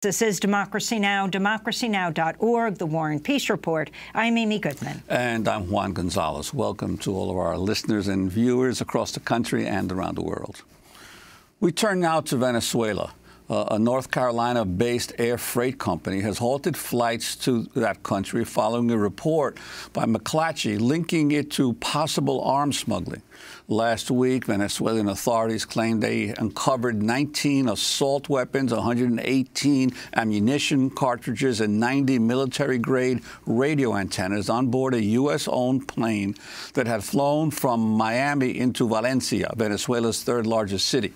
This is Democracy Now!, democracynow.org, The War and Peace Report. I'm Amy Goodman. And I'm Juan Gonzalez. Welcome to all of our listeners and viewers across the country and around the world. We turn now to Venezuela. A North Carolina-based air freight company has halted flights to that country following a report by McClatchy linking it to possible arms smuggling. Last week, Venezuelan authorities claimed they uncovered 19 assault weapons, 118 ammunition cartridges, and 90 military-grade radio antennas on board a U.S.-owned plane that had flown from Miami into Valencia, Venezuela's third-largest city.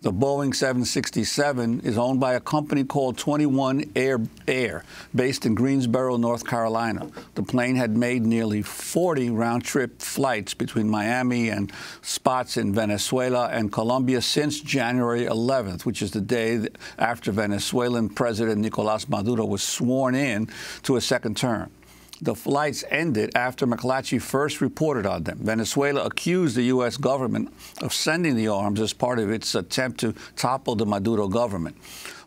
The Boeing 767 is owned by a company called 21 Air, based in Greensboro, North Carolina. The plane had made nearly 40 round-trip flights between Miami and spots in Venezuela and Colombia since January 11th, which is the day after Venezuelan President Nicolás Maduro was sworn in to a second term. The flights ended after McClatchy first reported on them. Venezuela accused the U.S. government of sending the arms as part of its attempt to topple the Maduro government.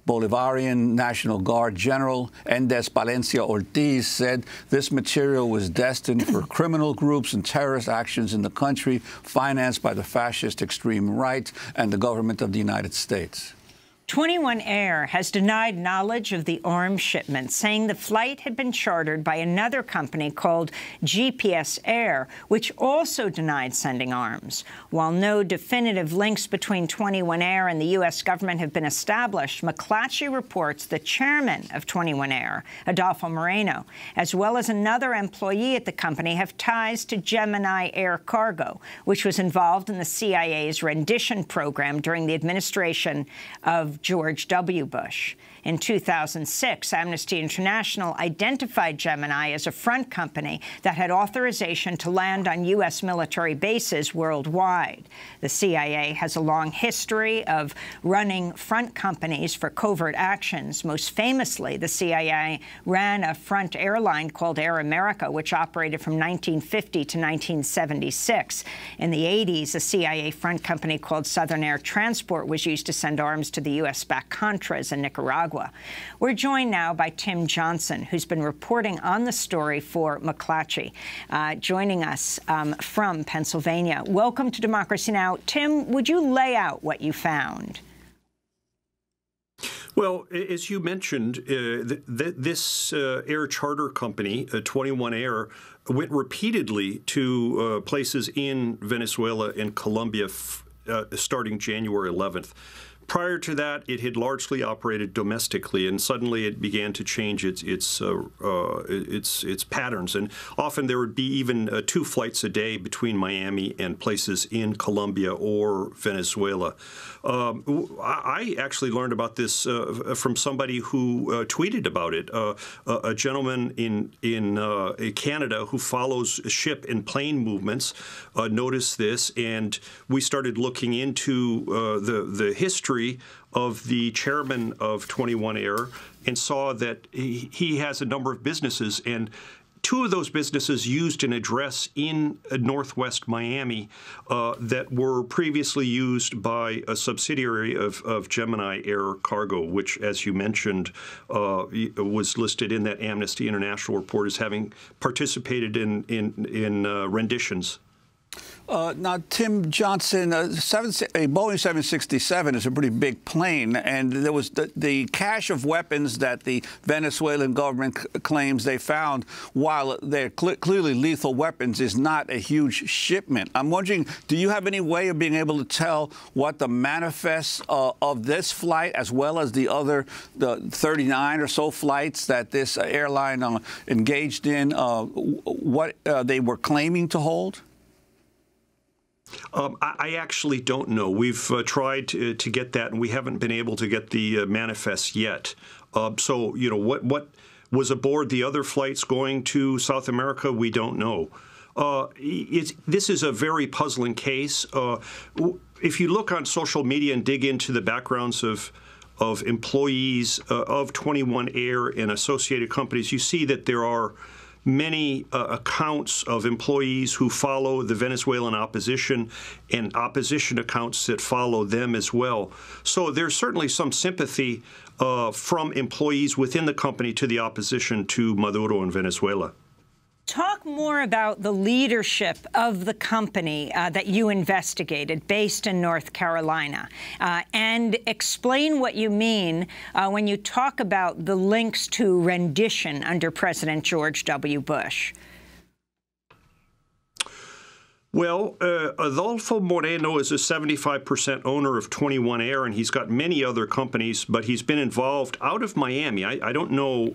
Bolivarian National Guard General Endes Palencia Ortiz said this material was destined for criminal groups and terrorist actions in the country, financed by the fascist extreme right and the government of the United States. 21 Air has denied knowledge of the arms shipment, saying the flight had been chartered by another company called GPS Air, which also denied sending arms. While no definitive links between 21 Air and the U.S. government have been established, McClatchy reports the chairman of 21 Air, Adolfo Moreno, as well as another employee at the company, have ties to Gemini Air Cargo, which was involved in the CIA's rendition program during the administration of George W. Bush. In 2006, Amnesty International identified Gemini as a front company that had authorization to land on U.S. military bases worldwide. The CIA has a long history of running front companies for covert actions. Most famously, the CIA ran a front airline called Air America, which operated from 1950 to 1976. In the 80s, a CIA front company called Southern Air Transport was used to send arms to the U.S.-backed Contras in Nicaragua. We're joined now by Tim Johnson, who's been reporting on the story for McClatchy, joining us from Pennsylvania. Welcome to Democracy Now! Tim, would you lay out what you found? Well, as you mentioned, this air charter company, 21 Air, went repeatedly to places in Venezuela and Colombia starting January 11th. Prior to that, it had largely operated domestically, and suddenly it began to change its patterns. And often there would be even 2 flights a day between Miami and places in Colombia or Venezuela. I actually learned about this from somebody who tweeted about it. A gentleman in Canada who follows ship and plane movements noticed this, and we started looking into the history of the chairman of 21 Air and saw that he has a number of businesses, and 2 of those businesses used an address in northwest Miami that were previously used by a subsidiary of Gemini Air Cargo, which, as you mentioned, was listed in that Amnesty International report as having participated in renditions. Now, Tim Johnson, a Boeing 767 is a pretty big plane, and there was the cache of weapons that the Venezuelan government claims they found, while they're clearly lethal weapons, is not a huge shipment. I'm wondering, do you have any way of being able to tell what the manifest of this flight, as well as the 39 or so flights that this airline engaged in, what they were claiming to hold? I actually don't know. We've tried to get that, and we haven't been able to get the manifest yet. So, you know, what was aboard the other flights going to South America, we don't know. This is a very puzzling case. If you look on social media and dig into the backgrounds of employees of 21 Air and associated companies, you see that there are many accounts of employees who follow the Venezuelan opposition and opposition accounts that follow them as well. So there's certainly some sympathy from employees within the company to the opposition to Maduro in Venezuela. Talk more about the leadership of the company that you investigated, based in North Carolina, and explain what you mean when you talk about the links to rendition under President George W. Bush. Well, Adolfo Moreno is a 75% owner of 21 Air, and he's got many other companies, but he's been involved out of Miami. I don't know,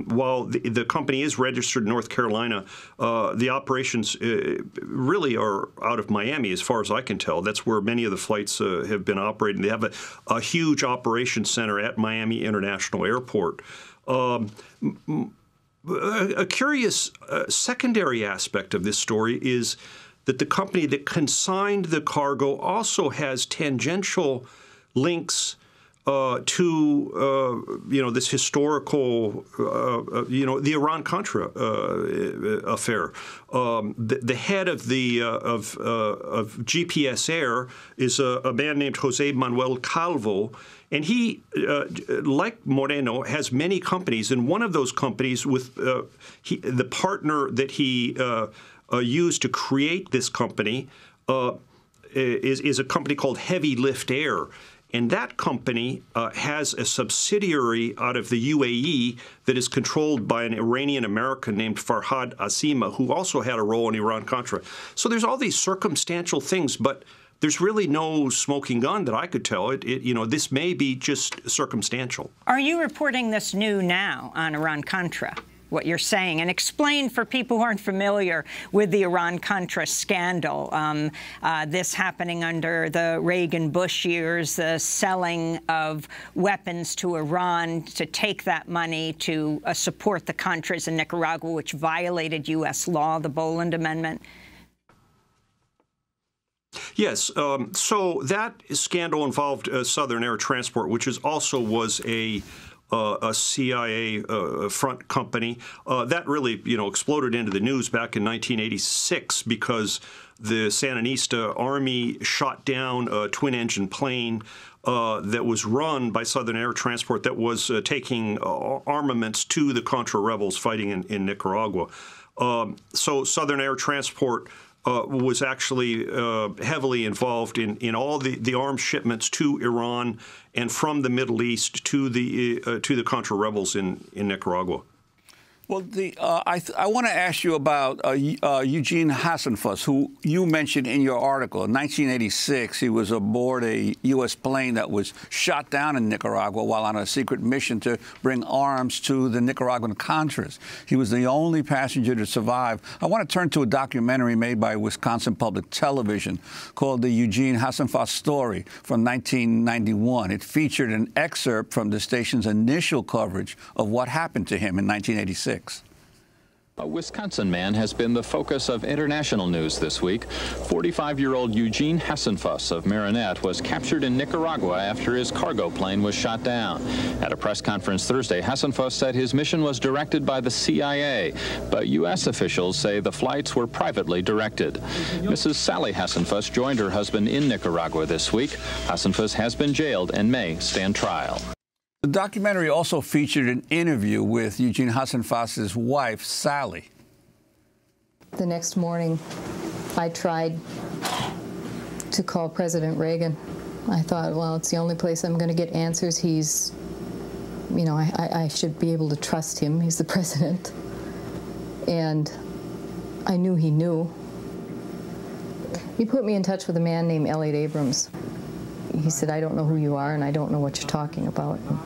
while the company is registered in North Carolina, the operations really are out of Miami, as far as I can tell. That's where many of the flights have been operating. They have a huge operations center at Miami International Airport. A curious secondary aspect of this story is that the company that consigned the cargo also has tangential links to, this historical, the Iran-Contra affair. The head of of GPS Air is a man named Jose Manuel Calvo, and he, like Moreno, has many companies. And one of those companies, with the partner that he used to create this company, is a company called Heavy Lift Air. And that company has a subsidiary out of the UAE that is controlled by an Iranian-American named Farhad Asima, who also had a role in Iran-Contra. So there's all these circumstantial things, but there's really no smoking gun that I could tell. This may be just circumstantial. Are you reporting this new now on Iran-Contra, what you're saying? And explain for people who aren't familiar with the Iran-Contra scandal, this happening under the Reagan-Bush years, the selling of weapons to Iran to take that money to support the Contras in Nicaragua, which violated U.S. law, the Boland Amendment. Yes. So that scandal involved Southern Air Transport, which was a CIA front company. That really, exploded into the news back in 1986 because the Sandinista army shot down a twin-engine plane that was run by Southern Air Transport that was taking armaments to the Contra rebels fighting in Nicaragua. So Southern Air Transport was actually heavily involved in all the arms shipments to Iran and from the Middle East to the Contra rebels in Nicaragua. Well, I want to ask you about Eugene Hasenfuss, who you mentioned in your article. In 1986, he was aboard a U.S. plane that was shot down in Nicaragua while on a secret mission to bring arms to the Nicaraguan Contras. He was the only passenger to survive. I want to turn to a documentary made by Wisconsin Public Television called The Eugene Hasenfuss Story from 1991. It featured an excerpt from the station's initial coverage of what happened to him in 1986. A Wisconsin man has been the focus of international news this week. 45-year-old Eugene Hasenfuss of Marinette was captured in Nicaragua after his cargo plane was shot down. At a press conference Thursday, Hasenfuss said his mission was directed by the CIA, but U.S. officials say the flights were privately directed. Mrs. Sally Hasenfuss joined her husband in Nicaragua this week. Hasenfuss has been jailed and may stand trial. The documentary also featured an interview with Eugene Hasenfuss's wife, Sally. The next morning, I tried to call President Reagan. I thought, well, it's the only place I'm going to get answers. He's, I should be able to trust him. He's the president. And I knew he knew. He put me in touch with a man named Elliot Abrams. He said, I don't know who you are, and I don't know what you're talking about. And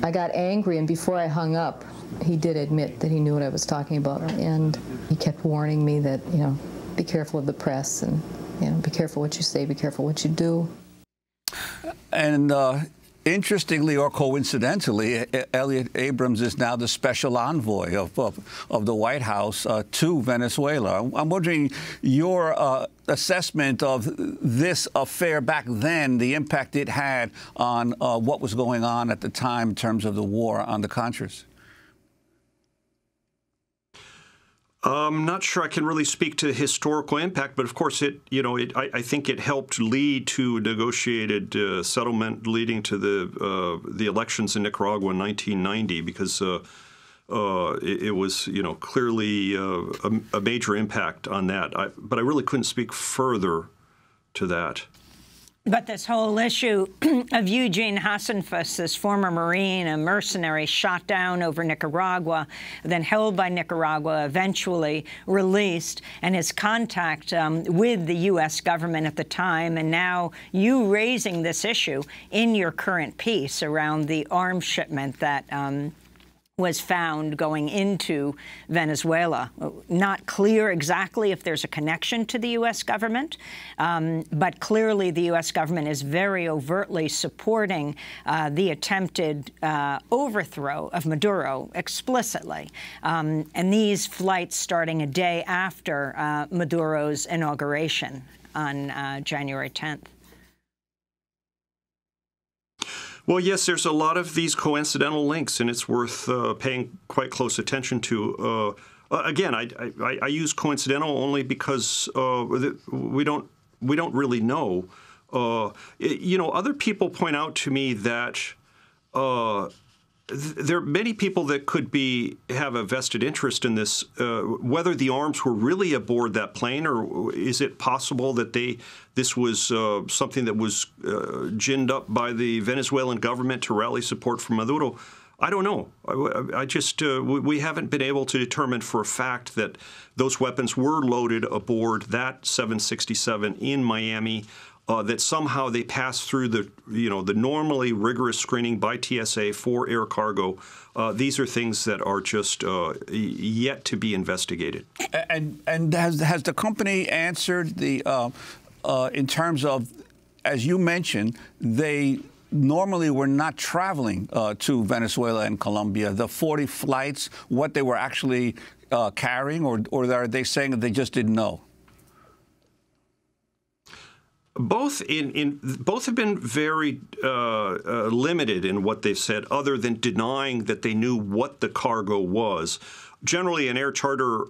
I got angry, and before I hung up, he did admit that he knew what I was talking about. And he kept warning me that, be careful of the press, and, be careful what you say, be careful what you do. And interestingly or coincidentally, Elliot Abrams is now the special envoy of the White House to Venezuela. I'm wondering your assessment of this affair back then, the impact it had on what was going on at the time in terms of the war on the Contras. I'm not sure I can really speak to historical impact, but of course, I think it helped lead to a negotiated settlement leading to the elections in Nicaragua in 1990, because it was, clearly a major impact on that. But I really couldn't speak further to that. But this whole issue of Eugene Hasenfus, this former Marine, a mercenary shot down over Nicaragua, then held by Nicaragua, eventually released, and his contact with the U.S. government at the time, and now you raising this issue in your current piece around the arms shipment that was found going into Venezuela. Not clear exactly if there's a connection to the U.S. government, but clearly the U.S. government is very overtly supporting the attempted overthrow of Maduro explicitly. And these flights starting a day after Maduro's inauguration on January 10th. Well, yes, there's a lot of these coincidental links, and it's worth paying quite close attention to. Again, I use coincidental only because we don't really know. Other people point out to me that there are many people that could have a vested interest in this, whether the arms were really aboard that plane, or is it possible that this was something that was ginned up by the Venezuelan government to rally support for Maduro? I don't know. We haven't been able to determine for a fact that those weapons were loaded aboard that 767 in Miami. That somehow they pass through the normally rigorous screening by TSA for air cargo. These are things that are just yet to be investigated. And has the company answered in terms of, as you mentioned, they normally were not traveling to Venezuela and Colombia. The 40 flights, what they were actually carrying, or are they saying that they just didn't know? Both have been very limited in what they've said, other than denying that they knew what the cargo was. Generally, an air charter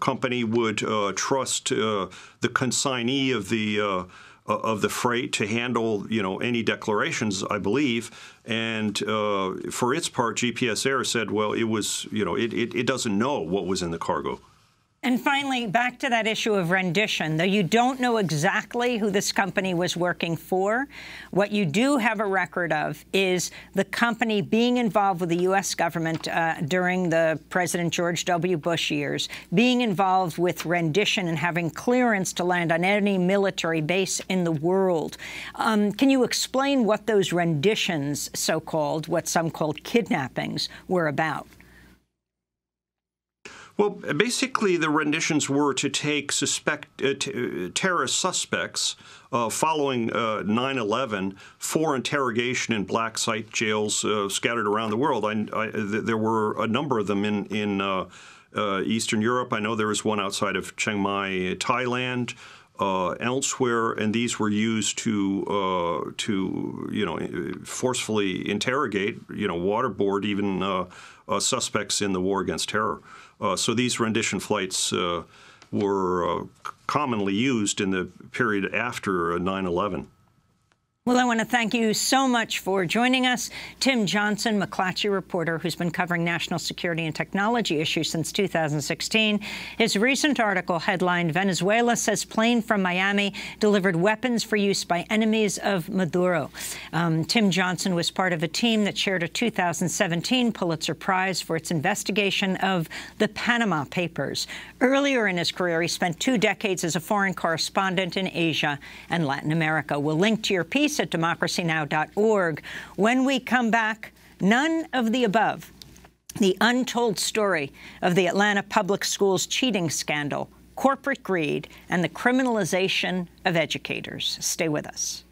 company would trust the consignee of the freight to handle, any declarations, I believe. And for its part, GPS Air said, well, it was, it doesn't know what was in the cargo. And finally, back to that issue of rendition. Though you don't know exactly who this company was working for, what you do have a record of is the company being involved with the U.S. government during the President George W. Bush years, being involved with rendition and having clearance to land on any military base in the world. Can you explain what those renditions, so-called, what some called kidnappings, were about? Well, basically, the renditions were to take terrorist suspects following 9/11 for interrogation in black site jails scattered around the world. There were a number of them in Eastern Europe. I know there was one outside of Chiang Mai, Thailand, elsewhere, and these were used to forcefully interrogate, waterboard even suspects in the war against terror. So these rendition flights were commonly used in the period after 9/11. Well, I want to thank you so much for joining us. Tim Johnson, McClatchy reporter who's been covering national security and technology issues since 2016. His recent article headlined, "Venezuela says plane from Miami delivered weapons for use by enemies of Maduro." Tim Johnson was part of a team that shared a 2017 Pulitzer Prize for its investigation of the Panama Papers. Earlier in his career, he spent 2 decades as a foreign correspondent in Asia and Latin America. We'll link to your piece at democracynow.org. When we come back, none of the above. The untold story of the Atlanta Public Schools cheating scandal, corporate greed, and the criminalization of educators. Stay with us.